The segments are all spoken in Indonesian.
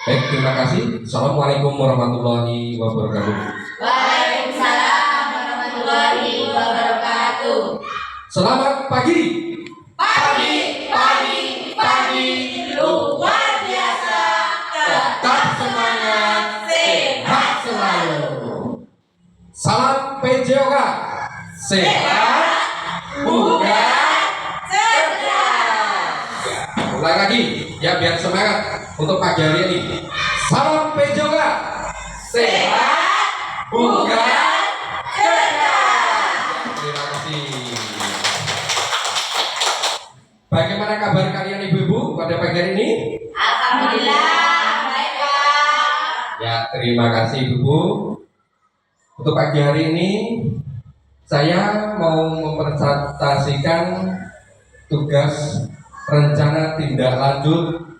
Baik, terima kasih. Assalamualaikum warahmatullahi wabarakatuh. Waalaikumsalam warahmatullahi wabarakatuh. Selamat pagi. Pagi luar biasa. Tetap semangat, sehat selalu. Salam PJOK. Sehat, bugar, cerdas. Mulai lagi ya biar semangat untuk pagi hari ini. Salam PJOK. Sehat, bugar, cerdas. Terima kasih. Bagaimana kabar kalian ibu-ibu pada pagi hari ini? Alhamdulillah, baik Pak. Ya, terima kasih ibu. Untuk pagi hari ini saya mau mempresentasikan tugas rencana tindak lanjut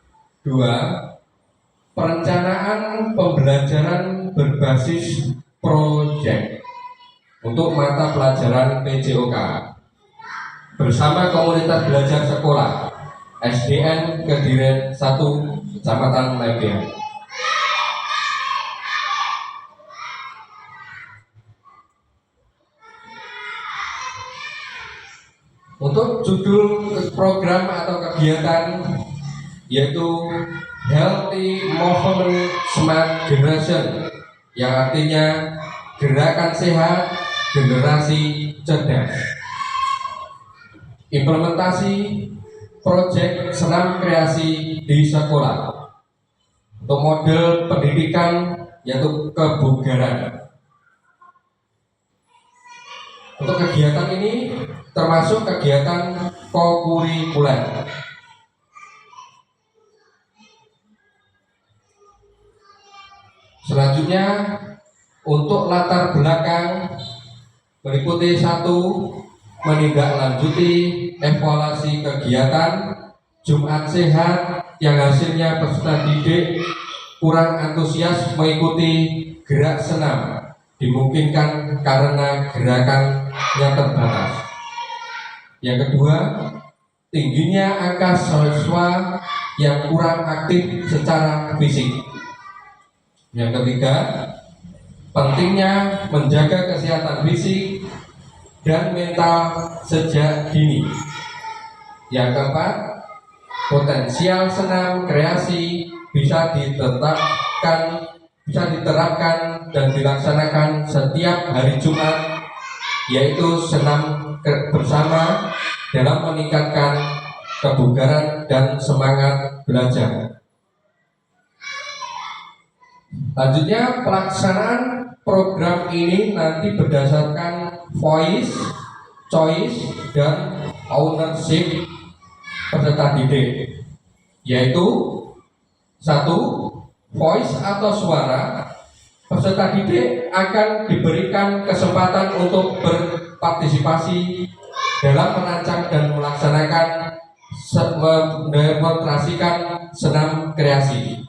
2, perencanaan pembelajaran berbasis proyek untuk mata pelajaran PJOK bersama komunitas belajar sekolah SDN Kediren 1 Kecamatan Lebihan. Untuk judul program atau kegiatan yaitu Healthy Movement Smart Generation, yang artinya gerakan sehat generasi cerdas. Implementasi proyek senam kreasi di sekolah untuk model pendidikan yaitu kebugaran. Untuk kegiatan ini termasuk kegiatan kokurikuler. Selanjutnya untuk latar belakang meliputi 1, menindaklanjuti evaluasi kegiatan Jumat Sehat yang hasilnya peserta didik kurang antusias mengikuti gerak senam, dimungkinkan karena gerakannya terbatas. Yang kedua, tingginya angka siswa yang kurang aktif secara fisik. Yang ketiga, pentingnya menjaga kesehatan fisik dan mental sejak dini. Yang keempat, potensial senam kreasi bisa diterapkan dan dilaksanakan setiap hari Jumat, yaitu senam bersama dalam meningkatkan kebugaran dan semangat belajar. Lanjutnya, pelaksanaan program ini nanti berdasarkan voice, choice, dan ownership peserta didik, yaitu 1. Voice atau suara, peserta didik akan diberikan kesempatan untuk berpartisipasi dalam merancang dan melaksanakan mendemonstrasikan senam kreasi.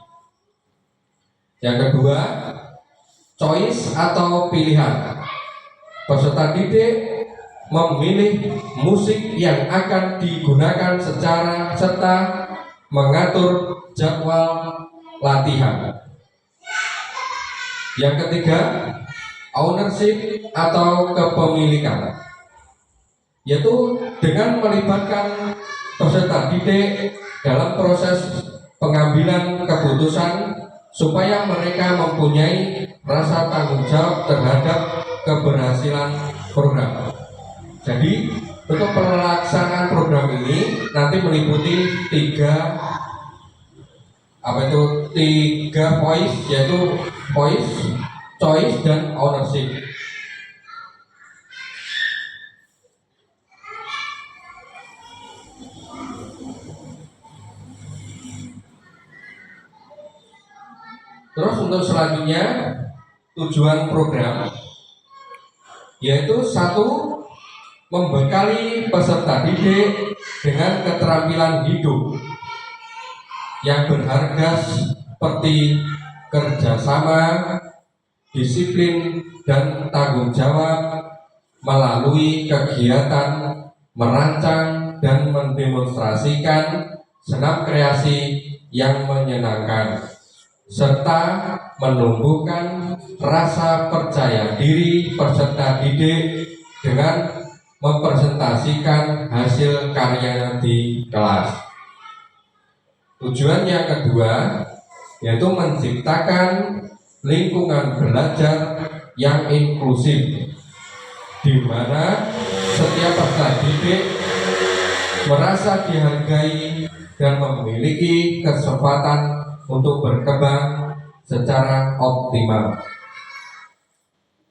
Yang kedua, choice atau pilihan, peserta didik memilih musik yang akan digunakan serta mengatur jadwal latihan. Yang ketiga, ownership atau kepemilikan, yaitu dengan melibatkan peserta didik dalam proses pengambilan keputusan supaya mereka mempunyai rasa tanggung jawab terhadap keberhasilan program. Jadi untuk pelaksanaan program ini nanti meliputi 3 voice, yaitu voice, choice, dan ownership. Terus untuk selanjutnya tujuan program yaitu 1. Membekali peserta didik dengan keterampilan hidup yang berharga seperti kerjasama, disiplin, dan tanggung jawab melalui kegiatan merancang dan mendemonstrasikan senam kreasi yang menyenangkan. serta menumbuhkan rasa percaya diri peserta didik dengan mempresentasikan hasil karyanya di kelas. Tujuan yang kedua yaitu menciptakan lingkungan belajar yang inklusif, di mana setiap peserta didik merasa dihargai dan memiliki kesempatan untuk berkembang secara optimal.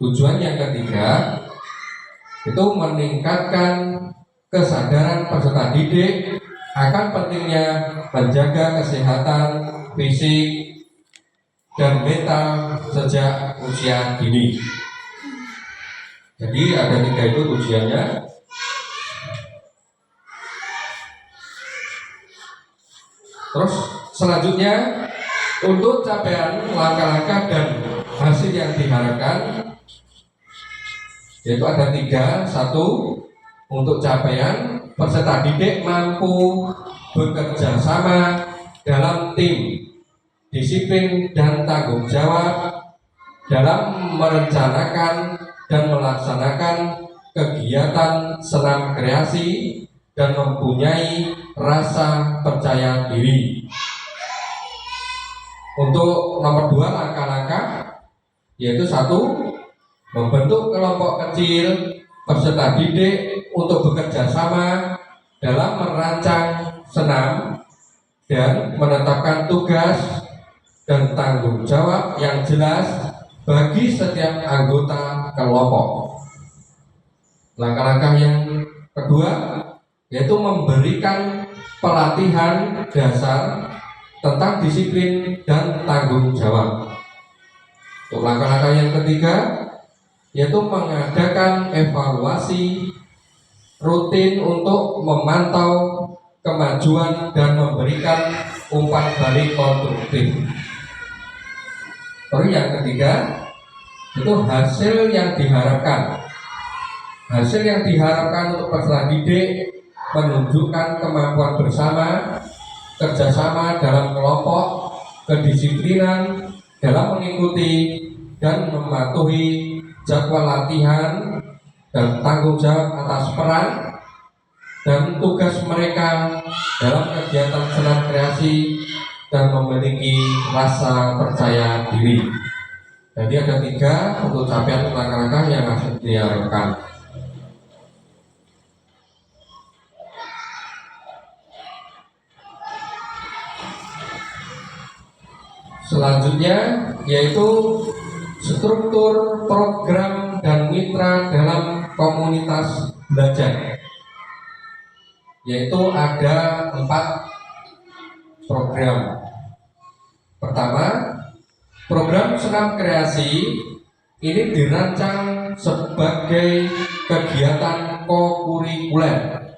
Tujuan yang ketiga itu meningkatkan kesadaran peserta didik akan pentingnya menjaga kesehatan fisik dan mental sejak usia dini. Jadi ada 3 itu tujuannya. Terus selanjutnya untuk capaian langkah-langkah dan hasil yang diharapkan yaitu ada 3. 1. Untuk capaian peserta didik mampu bekerja sama dalam tim, disiplin dan tanggung jawab dalam merencanakan dan melaksanakan kegiatan senam kreasi dan mempunyai rasa percaya diri. Untuk nomor 2 langkah-langkah yaitu 1. Membentuk kelompok kecil peserta didik untuk bekerja sama dalam merancang senam dan menetapkan tugas dan tanggung jawab yang jelas bagi setiap anggota kelompok. Langkah-langkah yang kedua yaitu memberikan pelatihan dasar tentang disiplin dan tanggung jawab. Untuk langkah-langkah yang ketiga yaitu mengadakan evaluasi rutin untuk memantau kemajuan dan memberikan umpan balik konstruktif. Terus yang ketiga itu hasil yang diharapkan. Hasil yang diharapkan untuk peserta didik menunjukkan kemampuan bersama, kerjasama dalam kelompok, kedisiplinan dalam mengikuti dan mematuhi jadwal latihan dan tanggung jawab atas peran dan tugas mereka dalam kegiatan senam kreasi dan memiliki rasa percaya diri. Jadi ada 3 untuk capaian langkah-langkah yang harus diharapkan. Selanjutnya yaitu struktur program dan mitra dalam komunitas belajar, yaitu ada 4 program. Pertama, program senam kreasi ini dirancang sebagai kegiatan kokurikuler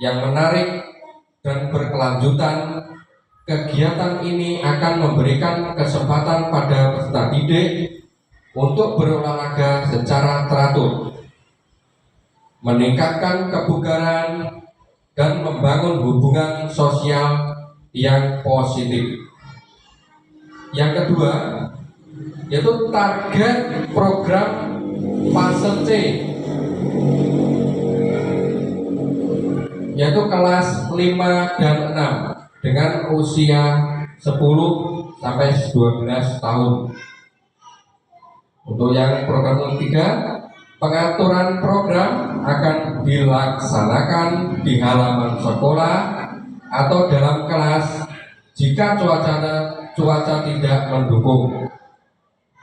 yang menarik dan berkelanjutan. Kegiatan ini akan memberikan kesempatan pada peserta didik untuk berolahraga secara teratur, meningkatkan kebugaran, dan membangun hubungan sosial yang positif. Yang kedua, yaitu target program fase C, yaitu kelas 5 dan 6 dengan usia 10 sampai 12 tahun. Untuk yang program ketiga, pengaturan program akan dilaksanakan di halaman sekolah atau dalam kelas jika cuaca tidak mendukung,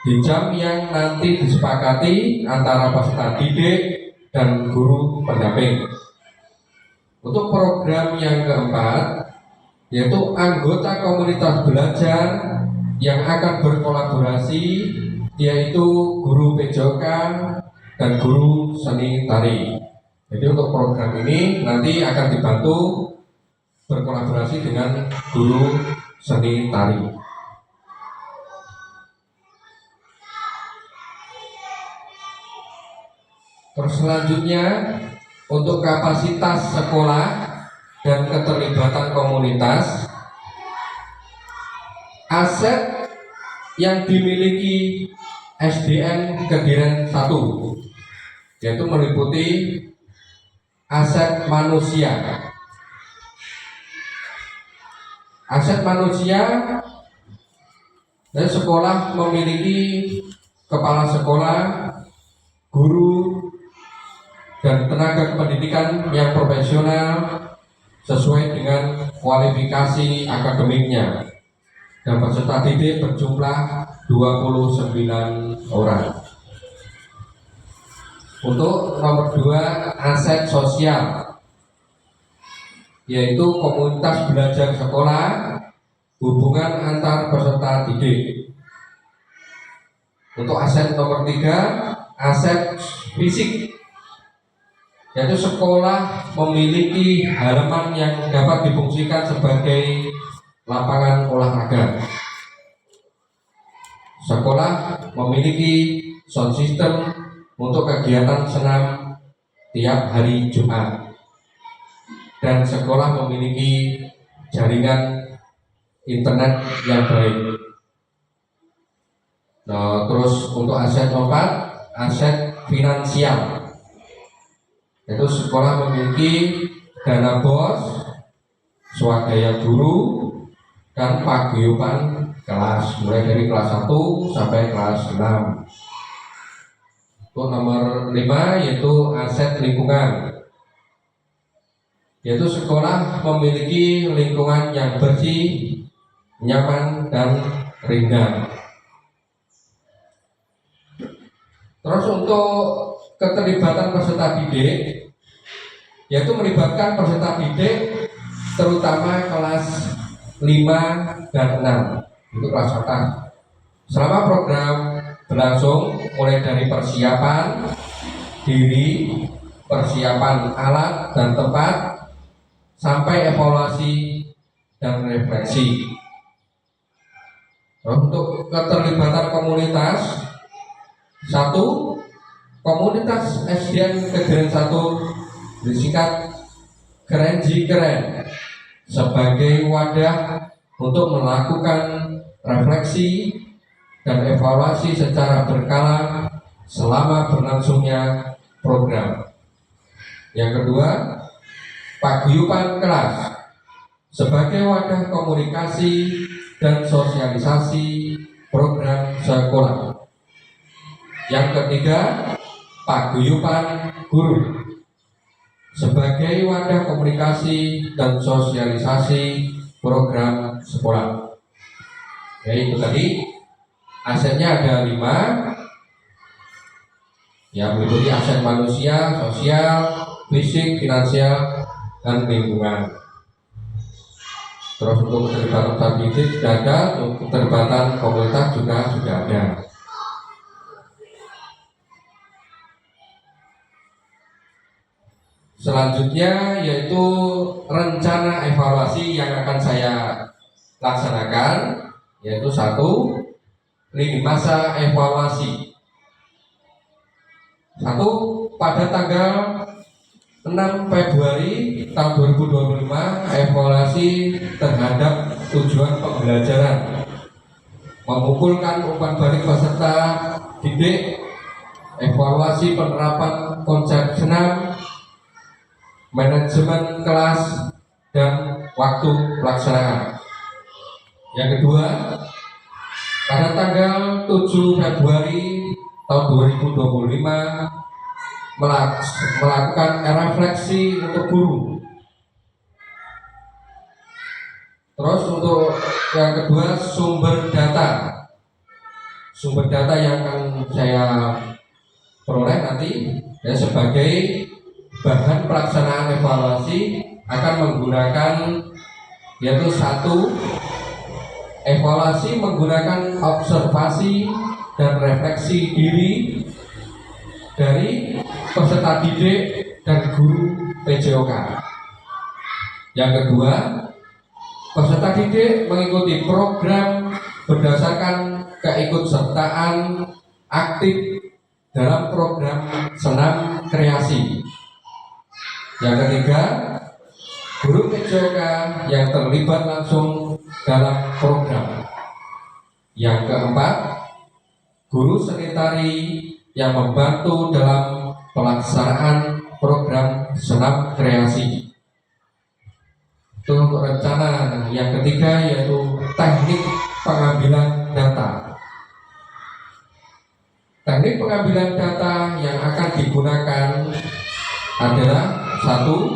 di jam yang nanti disepakati antara peserta didik dan guru pendamping. Untuk program yang keempat, yaitu anggota komunitas belajar yang akan berkolaborasi, yaitu guru PJOK dan guru seni tari. Jadi untuk program ini nanti akan dibantu berkolaborasi dengan guru seni tari. Terus selanjutnya untuk kapasitas sekolah dan keterlibatan komunitas, aset yang dimiliki SDN Kediri 1, yaitu meliputi aset manusia. Aset manusia, dan sekolah memiliki kepala sekolah, guru, dan tenaga pendidikan yang profesional sesuai dengan kualifikasi akademiknya, dan peserta didik berjumlah 29 orang. Untuk nomor 2, aset sosial, yaitu komunitas belajar sekolah, hubungan antar peserta didik. Untuk aset nomor 3, aset fisik, yaitu sekolah memiliki halaman yang dapat difungsikan sebagai lapangan olahraga. Sekolah memiliki sound system untuk kegiatan senam tiap hari Jumat, dan sekolah memiliki jaringan internet yang baik. Nah, terus untuk aset nomor 4, aset finansial, yaitu sekolah memiliki dana BOS, swadaya guru, dan paguyuban kelas mulai dari kelas 1 sampai kelas 6. Untuk nomor 5 yaitu aset lingkungan, yaitu sekolah memiliki lingkungan yang bersih, nyaman, dan rindang. Terus untuk keterlibatan peserta didik, yaitu melibatkan peserta didik terutama kelas 5 dan 6, itu kelas atas. Selama program berlangsung mulai dari persiapan diri, persiapan alat dan tempat, sampai evaluasi dan refleksi. Untuk keterlibatan komunitas, 1. Komunitas SDN Kediri 1 disingkat Kerenji Keren sebagai wadah untuk melakukan refleksi dan evaluasi secara berkala selama berlangsungnya program. Yang kedua, paguyuban kelas sebagai wadah komunikasi dan sosialisasi program sekolah. Yang ketiga, paguyuban guru sebagai wadah komunikasi dan sosialisasi program sekolah. Ya, itu tadi asetnya ada 5, yang meliputi aset manusia, sosial, fisik, finansial, dan lingkungan. Terus untuk keterlibatan didik sudah ada, untuk keterlibatan komunitas juga sudah ada. Selanjutnya yaitu rencana evaluasi yang akan saya laksanakan, yaitu 1. Lini masa evaluasi. 1. Pada tanggal 6 Februari tahun 2025, evaluasi terhadap tujuan pembelajaran, mengumpulkan umpan balik peserta didik, evaluasi penerapan konsep senam, manajemen kelas, dan waktu pelaksanaan. Yang kedua, pada tanggal 7 Februari tahun 2025 melakukan refleksi untuk guru. Terus untuk yang kedua, sumber data yang akan saya peroleh nanti ya, sebagai bahan pelaksanaan evaluasi akan menggunakan, yaitu 1. Evaluasi menggunakan observasi dan refleksi diri dari peserta didik dan guru PJOK. Yang kedua, peserta didik mengikuti program berdasarkan keikutsertaan aktif dalam program senam kreasi. Yang ketiga, guru PJOK yang terlibat langsung dalam program. Yang keempat, guru seni tari yang membantu dalam pelaksanaan program senam kreasi. Itu untuk rencana. Yang ketiga yaitu teknik pengambilan data. Teknik pengambilan data yang akan digunakan adalah satu,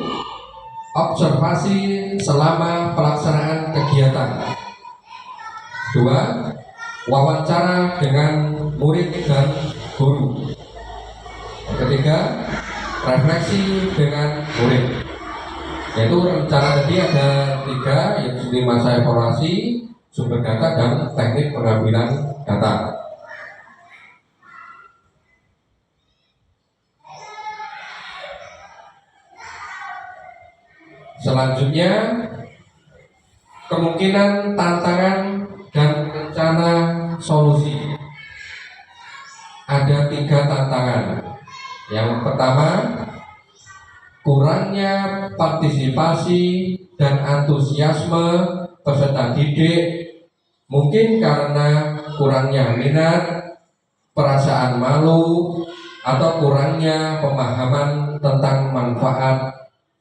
observasi selama pelaksanaan kegiatan. Dua, wawancara dengan murid dan guru. Yang ketiga, refleksi dengan murid. Yaitu rencana tadi ada tiga, yaitu masa evaluasi, sumber data, dan teknik pengambilan data. Selanjutnya, kemungkinan tantangan dan rencana solusi. Ada tiga tantangan. Yang pertama, kurangnya partisipasi dan antusiasme peserta didik, mungkin karena kurangnya minat, perasaan malu, atau kurangnya pemahaman tentang manfaat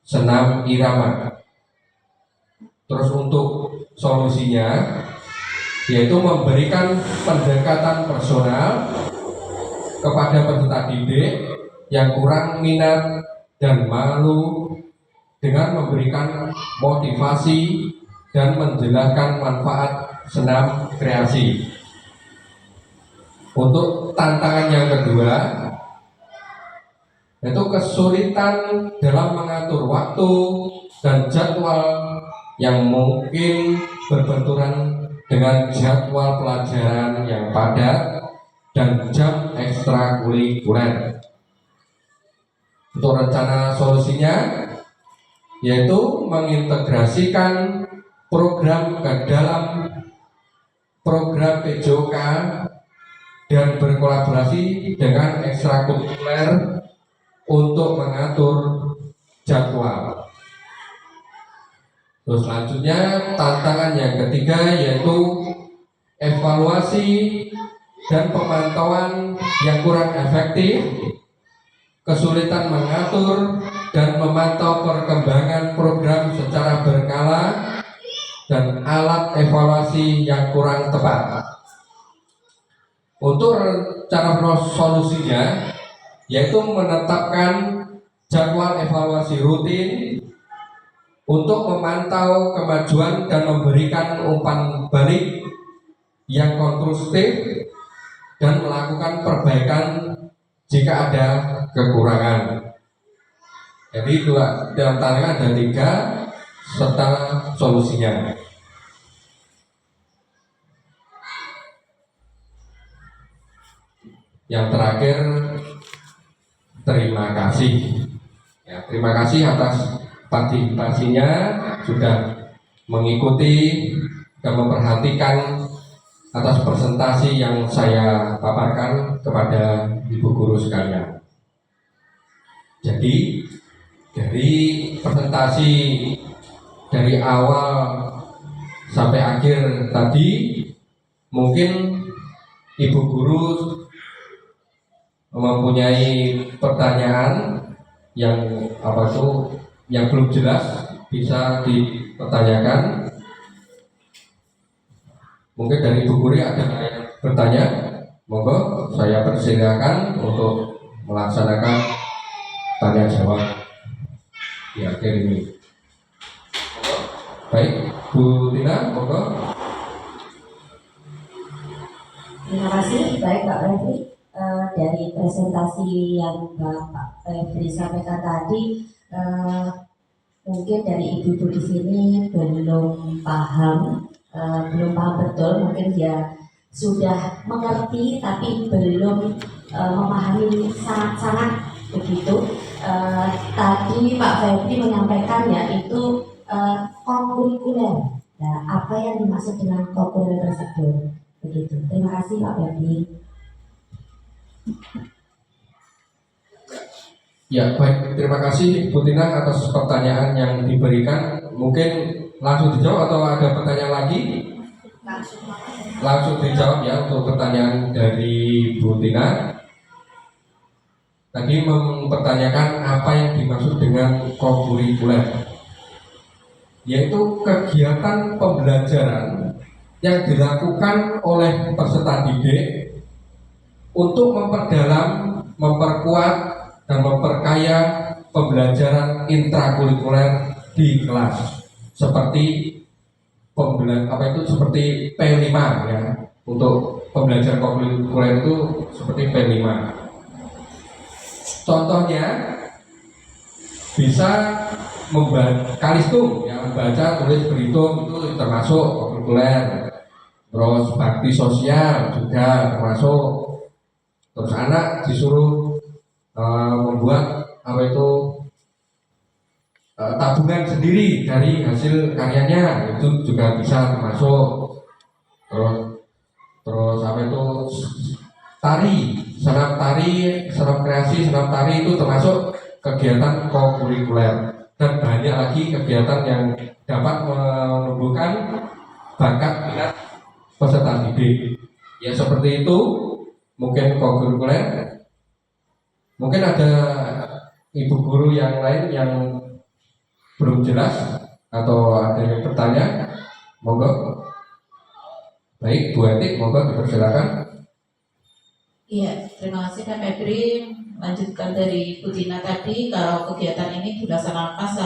senam irama. Terus untuk solusinya yaitu memberikan pendekatan personal kepada peserta didik yang kurang minat dan malu dengan memberikan motivasi dan menjelaskan manfaat senam kreasi. Untuk tantangan yang kedua yaitu kesulitan dalam mengatur waktu dan jadwal yang mungkin berbenturan dengan jadwal pelajaran yang padat dan jam ekstrakurikuler. Untuk rencana solusinya yaitu mengintegrasikan program ke dalam program PJOK dan berkolaborasi dengan ekstrakurikuler untuk mengatur jadwal. Terus selanjutnya tantangan yang ketiga yaitu evaluasi dan pemantauan yang kurang efektif, kesulitan mengatur dan memantau perkembangan program secara berkala, dan alat evaluasi yang kurang tepat. Untuk rencana solusinya yaitu menetapkan jadwal evaluasi rutin untuk memantau kemajuan dan memberikan umpan balik yang konstruktif dan melakukan perbaikan jika ada kekurangan. Jadi dalam tantangan ada tiga serta solusinya. Yang terakhir, terima kasih. Ya, terima kasih atas partisipasinya, sudah mengikuti dan memperhatikan atas presentasi yang saya paparkan kepada ibu guru sekalian. Jadi dari presentasi dari awal sampai akhir tadi, mungkin ibu guru mempunyai pertanyaan yang yang belum jelas, bisa dipertanyakan. Mungkin dari ibu guru ada yang bertanya, monggo saya persilakan untuk melaksanakan tanya jawab di akhir ini. Baik, Bu Tina, monggo. Terima kasih, baik Pak Refli. Dari presentasi yang Bapak Refli sampaikan tadi, mungkin dari ibu-ibu di sini belum paham betul, mungkin dia sudah mengerti tapi belum memahami sangat-sangat begitu. Tadi Pak Refli menyampaikan yaitu kokurikuler. Nah, apa yang dimaksud dengan kokurikuler tersebut? Begitu. Terima kasih Pak Refli. Ya, baik, terima kasih Bu Tina atas pertanyaan yang diberikan. Mungkin langsung dijawab atau ada pertanyaan lagi? Langsung dijawab ya untuk pertanyaan dari Bu Tina. Tadi mempertanyakan apa yang dimaksud dengan kokurikuler, yaitu kegiatan pembelajaran yang dilakukan oleh peserta didik untuk memperdalam, memperkuat, dan memperkaya pembelajaran intrakurikuler di kelas, seperti seperti P5 ya. Untuk pembelajaran kokurikuler itu seperti P5. Contohnya bisa membaca kalistung ya, membaca, tulis, berhitung itu termasuk kokurikuler. Terus bakti sosial juga termasuk. Terus anak disuruh membuat tabungan sendiri dari hasil karyanya, itu juga bisa termasuk. Terus tari, senam kreasi, senam tari itu termasuk kegiatan kokurikuler. Dan banyak lagi kegiatan yang dapat menumbuhkan bakat minat peserta didik. Ya seperti itu mungkin kokurikuler. Mungkin ada ibu guru yang lain yang belum jelas atau ada yang bertanya, monggo. Baik, Bu Etik, monggo dipersilakan. Iya, terima kasih Pak Febri. Lanjutkan dari Bu Tina tadi, kalau kegiatan ini dilaksanakan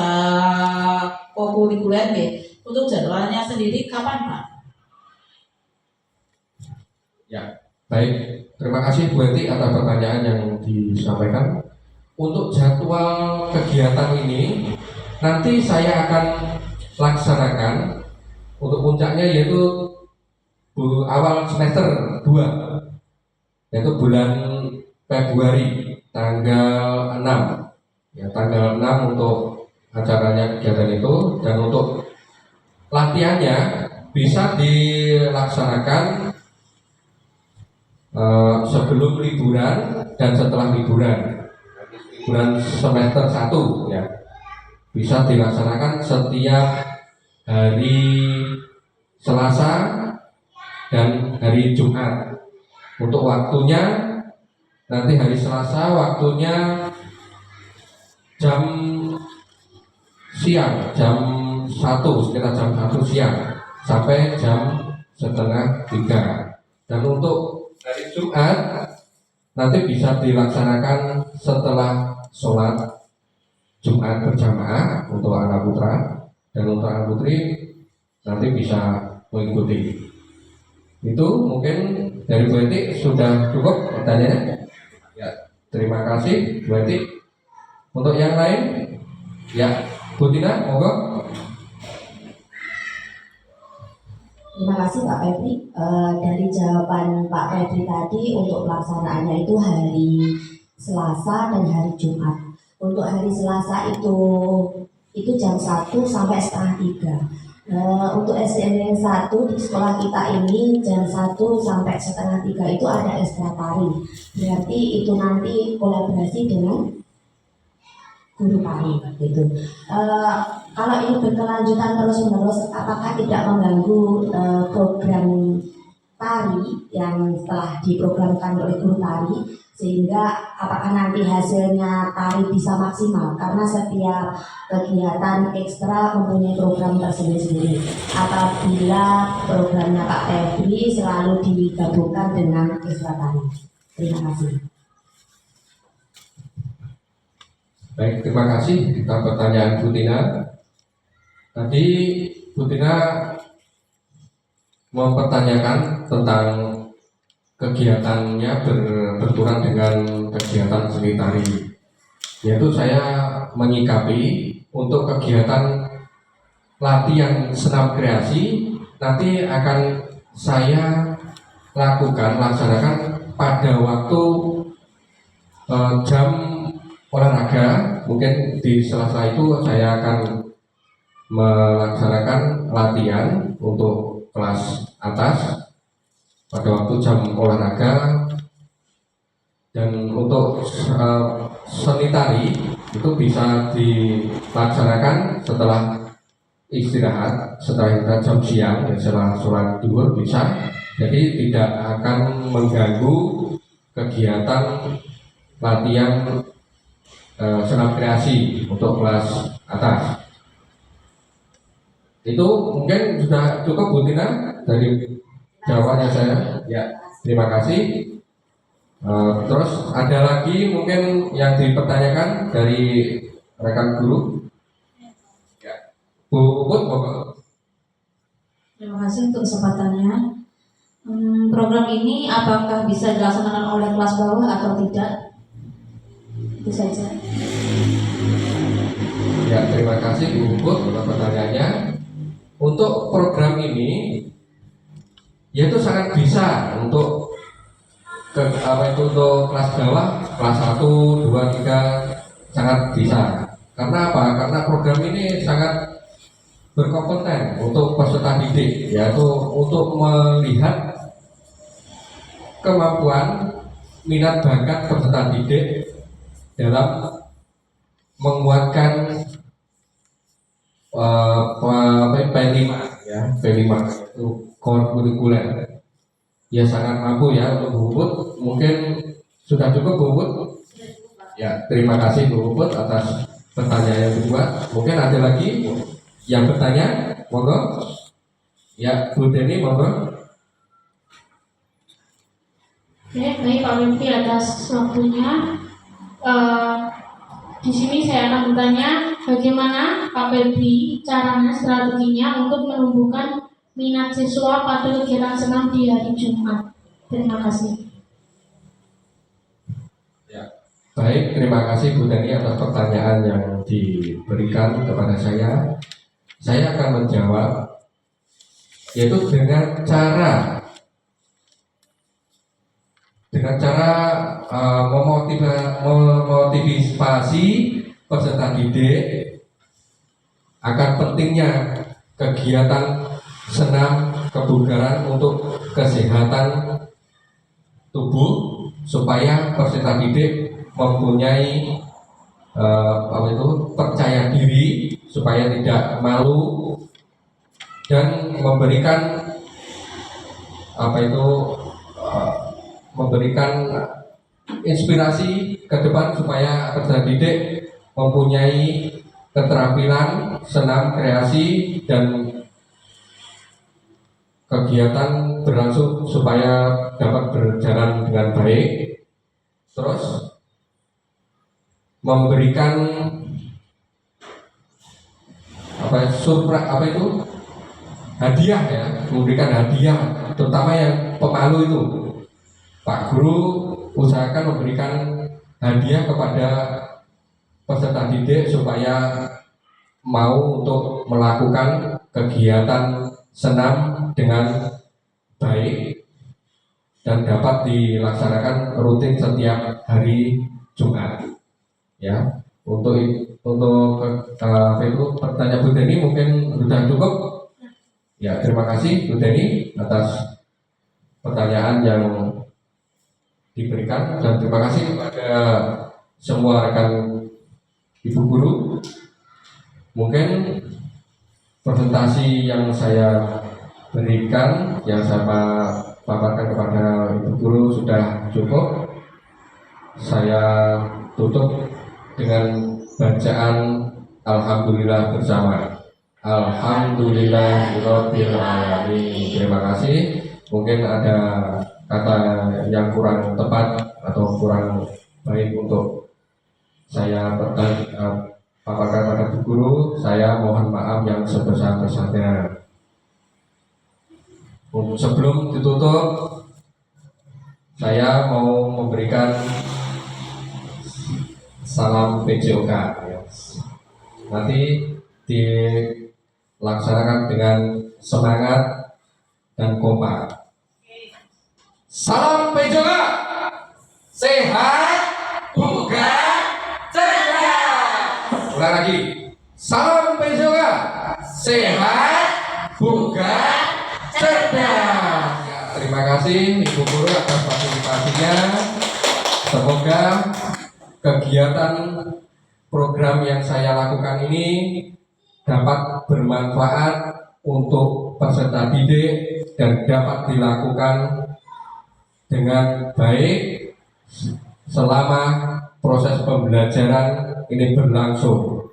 kokurikuler, untuk jadwalnya sendiri kapan Pak? Ya, baik. Terima kasih Bu Etik atas pertanyaan yang disampaikan. Untuk jadwal kegiatan ini nanti saya akan laksanakan untuk puncaknya yaitu awal semester 2, yaitu bulan Februari tanggal 6 ya, tanggal 6 untuk acaranya kegiatan itu. Dan untuk latihannya bisa dilaksanakan sebelum liburan dan setelah liburan semester 1 ya, bisa dilaksanakan setiap hari Selasa dan hari Jumat. Untuk waktunya nanti hari Selasa waktunya jam siang, sekitar jam 1 siang sampai jam setengah 3. Dan untuk hari Jumat nanti bisa dilaksanakan setelah sholat Jumat berjamaah untuk anak putra, dan untuk anak putri nanti bisa mengikuti. Itu mungkin dari Bu Etik sudah cukup pertanyaannya. Ya, terima kasih Bu Etik. Untuk yang lain, ya Bu Tina, monggo. Terima kasih Pak Febri. Dari jawaban Pak Febri tadi, untuk pelaksanaannya itu hari Selasa dan hari Jumat. Untuk hari Selasa itu jam 1 sampai setengah 3. Untuk SDN 1 di sekolah kita ini jam 1 sampai setengah 3 itu ada ekstra tari. Berarti itu nanti kolaborasi dengan guru tari gitu. Kalau ini berkelanjutan terus-menerus, apakah tidak mengganggu program tari yang telah diprogramkan oleh guru tari, sehingga apakah nanti hasilnya tari bisa maksimal karena setiap kegiatan ekstra mempunyai program tersendiri, apabila programnya Pak Febri selalu digabungkan dengan ekstra tari? Terima kasih. Baik, terima kasih kita pertanyaan Bu Tina. Tadi Bu Tina mempertanyakan tentang kegiatannya berbenturan dengan kegiatan seni tari, yaitu saya menyikapi untuk kegiatan latihan senam kreasi nanti akan saya laksanakan pada waktu jam olahraga. Mungkin di sela-sela itu saya akan melaksanakan latihan untuk kelas atas pada waktu jam olahraga. Dan untuk seni tari itu bisa dilaksanakan setelah istirahat setelah kita jam siang ya, setelah sholat duhur bisa, jadi tidak akan mengganggu kegiatan latihan senam kreasi untuk kelas atas. Itu mungkin sudah cukup Bu Tina dari jawabannya saya. Ya, terima kasih. Terus ada lagi mungkin yang dipertanyakan dari rekan guru? Ya, Bu Puput, Terima kasih untuk kesempatannya. Program ini apakah bisa dilaksanakan oleh kelas bawah atau tidak? Itu saja. ya terima kasih Bu Puput untuk pertanyaannya. Untuk program ini, yaitu sangat bisa untuk untuk kelas bawah, kelas 1, 2, 3 sangat bisa. Karena apa? Karena program ini sangat berkompeten untuk peserta didik, yaitu untuk melihat kemampuan minat bakat peserta didik dalam menguatkan P5 ya, P5 itu core kurikuler. Ya sangat mampu ya untuk Bu Puput. Mungkin sudah cukup Bu Puput. Ya, terima kasih Bu Puput atas pertanyaan yang kedua. Mungkin ada lagi yang bertanya, monggo. Ya, Bu Deni, monggo. Oke, baik Pak Wimpi atas waktunya. Di sini saya akan bertanya bagaimana Pak Febri caranya, strateginya untuk menumbuhkan minat siswa pada kegiatan senam di hari Jumat. Terima kasih. Ya, baik, terima kasih Bu Deni atas pertanyaan yang diberikan kepada saya. Saya akan menjawab, yaitu dengan cara memotivasi peserta didik akan pentingnya kegiatan senam kebugaran untuk kesehatan tubuh, supaya peserta didik mempunyai percaya diri, supaya tidak malu dan memberikan inspirasi ke depan supaya peserta didik mempunyai keterampilan senam kreasi dan kegiatan berlangsung supaya dapat berjalan dengan baik. Terus memberikan hadiah ya, memberikan hadiah, terutama yang pemalu itu. Pak Guru usahakan memberikan hadiah kepada peserta didik supaya mau untuk melakukan kegiatan senam dengan baik dan dapat dilaksanakan rutin setiap hari Jumat. Ya, untuk pertanyaan Bu Deni mungkin sudah cukup. Ya, terima kasih Bu Deni atas pertanyaan yang diberikan, dan terima kasih kepada semua rekan Ibu Guru. Mungkin presentasi yang saya berikan, yang saya paparkan kepada Ibu Guru sudah cukup. Saya tutup dengan bacaan Alhamdulillah bersama. Alhamdulillahirabbil alamin. Terima kasih. Mungkin ada kata yang kurang tepat atau kurang baik untuk saya paparkan pada Bu Guru, saya mohon maaf yang sebesar-besarnya. Sebelum ditutup, saya mau memberikan salam PJOK. Nanti dilaksanakan dengan semangat dan kompak. Salam PJOK, sehat, bugar, cerdas. Ulang lagi. Salam PJOK, sehat, bugar, cerdas. Ya, terima kasih Ibu Guru atas partisipasinya. Semoga kegiatan program yang saya lakukan ini dapat bermanfaat untuk peserta didik dan dapat dilakukan dengan baik selama proses pembelajaran ini berlangsung.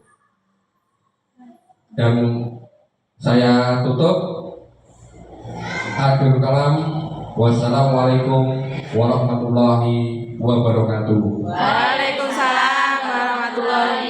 Dan saya tutup. Akhirul kalam. Wassalamualaikum warahmatullahi wabarakatuh. Waalaikumsalam warahmatullahi